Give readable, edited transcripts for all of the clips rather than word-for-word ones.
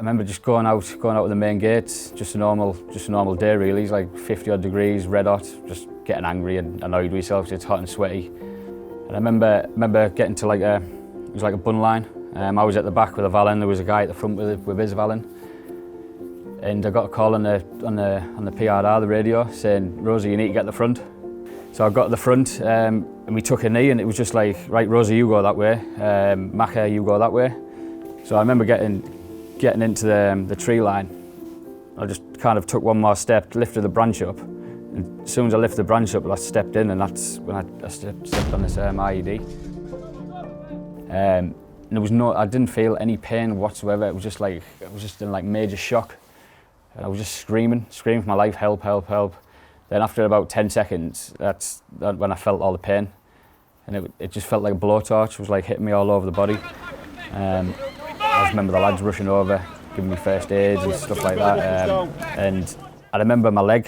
remember just going out of the main gate, just a normal day really. It's like 50 odd degrees, red hot, just getting angry and annoyed with yourself. It's hot and sweaty. And I remember getting to it was like a bun line. I was at the back with a Valen. There was a guy at the front with his Valen. And I got a call on the PRR, the radio, saying, "Rosie, you need to get to the front." So I got to the front and we took a knee, and it was just like, "Right, Rosie, you go that way. Macca, you go that way." So I remember getting into the tree line. I just kind of took one more step, lifted the branch up. And as soon as I lifted the branch up, I stepped in, and that's when I stepped on this IED. And I didn't feel any pain whatsoever. It was just like, I was just in like major shock. I was just screaming for my life, help, help, help. Then after about 10 seconds, that's when I felt all the pain. And it just felt like a blowtorch. It was like hitting me all over the body. I just remember the lads rushing over, giving me first aids and stuff like that. And I remember my leg,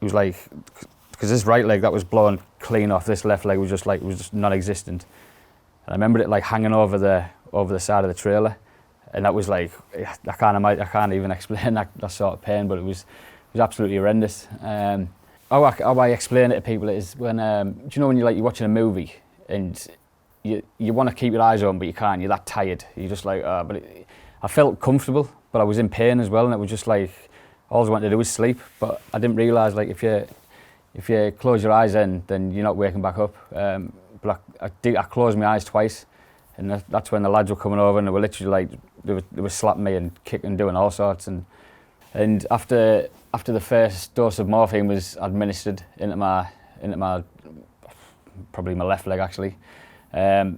it was like, because this right leg that was blown clean off, this left leg was just non-existent. And I remember it like hanging over the side of the trailer. And that was like, I can't even explain that sort of pain, but it was absolutely horrendous. How I explain it to people is when, do you know when you're watching a movie and you want to keep your eyes on, but you can't, you're that tired. You're just like, I felt comfortable, but I was in pain as well, and it was just like, all I wanted to do was sleep. But I didn't realise, like, if you close your eyes then you're not waking back up. But I closed my eyes twice, and that's when the lads were coming over, and they were literally like, they were slapping me and kicking and doing all sorts. And after the first dose of morphine was administered into my probably my left leg actually, I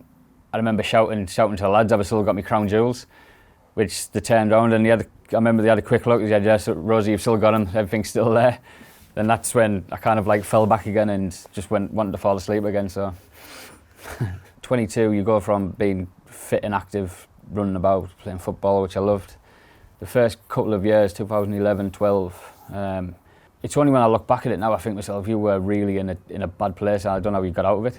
remember shouting to the lads, "I've still got my crown jewels," which they turned around and I remember they had a quick look. They said, "Yes, Rosie, you've still got them. Everything's still there." Then that's when I kind of like fell back again and just wanted to fall asleep again. So 22, you go from being fit and active, running about, playing football, which I loved. The first couple of years, 2011, 12, it's only when I look back at it now I think to myself, you were really in a bad place. I don't know how you got out of it,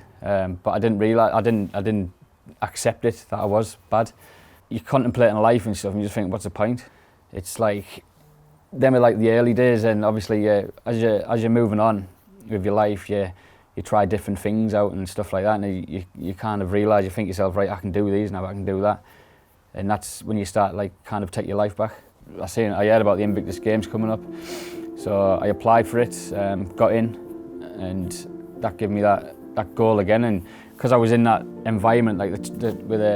but I didn't realise, I didn't accept it that I was bad. You're contemplating life and stuff, and you just think, what's the point? It's like, them are like the early days, and obviously as you're moving on with your life, you try different things out and stuff like that, and you kind of realise, you think to yourself, right, I can do these now, I can do that. And that's when you start like kind of take your life back. I heard about the Invictus Games coming up, so I applied for it, got in, and that gave me that goal again. And because I was in that environment, like with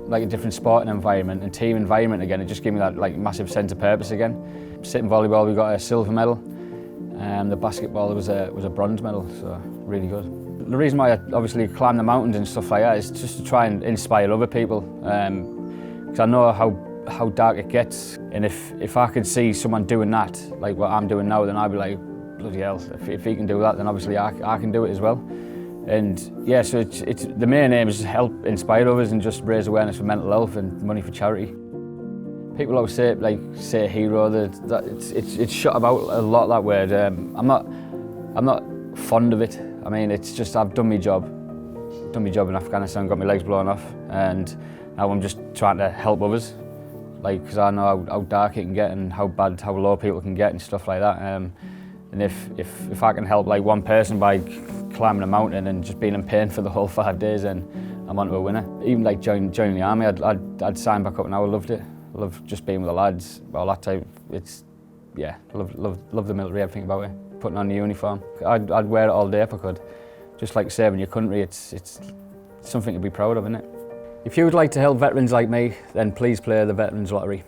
like a different sporting environment and team environment again, it just gave me that like massive sense of purpose again. Sitting volleyball, we got a silver medal. The basketball was a bronze medal, so really good. The reason why I obviously climb the mountains and stuff like that is just to try and inspire other people. Because I know how dark it gets, and if I could see someone doing that, like what I'm doing now, then I'd be like, bloody hell, if he can do that, then obviously I can do it as well. And yeah, so it's the main aim is to help inspire others and just raise awareness for mental health and money for charity. People always say hero, that it's shot about a lot, that word. I'm not fond of it. I mean, it's just, I've done my job in Afghanistan, got my legs blown off, and now I'm just trying to help others, like, because I know how dark it can get and how low people can get and stuff like that. And if I can help like one person by climbing a mountain and just being in pain for the whole 5 days, then I'm onto a winner. Even like joining the army, I'd sign back up now. I loved it. I love just being with the lads, all that type. Yeah, love the military, everything about it. Putting on the uniform, I'd wear it all day if I could. Just like serving your country, it's something to be proud of, isn't it? If you would like to help veterans like me, then please play the Veterans Lottery.